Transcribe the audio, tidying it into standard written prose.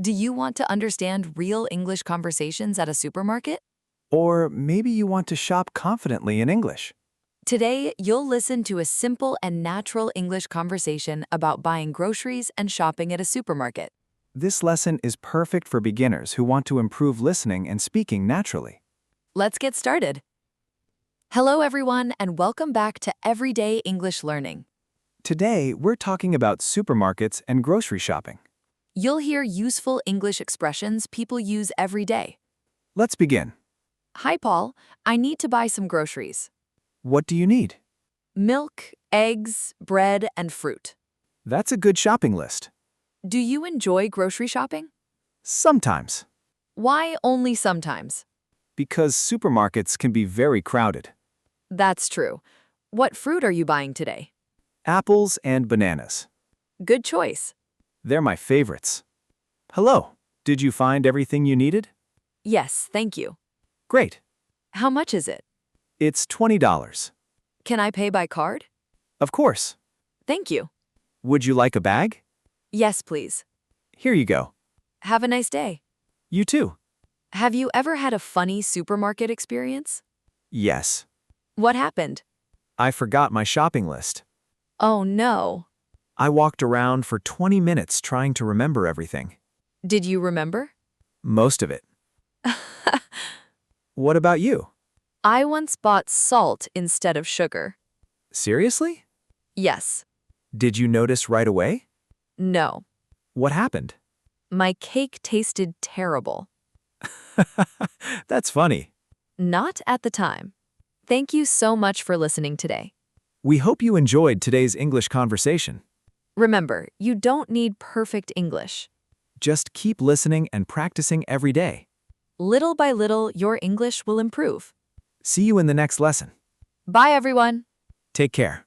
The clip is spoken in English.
Do you want to understand real English conversations at a supermarket? Or maybe you want to shop confidently in English. Today, you'll listen to a simple and natural English conversation about buying groceries and shopping at a supermarket. This lesson is perfect for beginners who want to improve listening and speaking naturally. Let's get started. Hello, everyone, and welcome back to Everyday English Learning. Today, we're talking about supermarkets and grocery shopping. You'll hear useful English expressions people use every day. Let's begin. Hi, Paul. I need to buy some groceries. What do you need? Milk, eggs, bread, and fruit. That's a good shopping list. Do you enjoy grocery shopping? Sometimes, Why only sometimes? because supermarkets can be very crowded. That's true. What fruit are you buying today? Apples and bananas. Good choice. They're my favorites. Hello, did you find everything you needed? Yes, thank you. Great. How much is it? It's $20. Can I pay by card? Of course. Thank you. Would you like a bag? Yes, please. Here you go. Have a nice day. You too. Have you ever had a funny supermarket experience? Yes. What happened? I forgot my shopping list. Oh, no. I walked around for 20 minutes trying to remember everything. Did you remember? Most of it. What about you? I once bought salt instead of sugar. Seriously? Yes. Did you notice right away? No. What happened? My cake tasted terrible. That's funny. Not at the time. Thank you so much for listening today. We hope you enjoyed today's English conversation. Remember, you don't need perfect English. Just keep listening and practicing every day. Little by little, your English will improve. See you in the next lesson. Bye, everyone. Take care.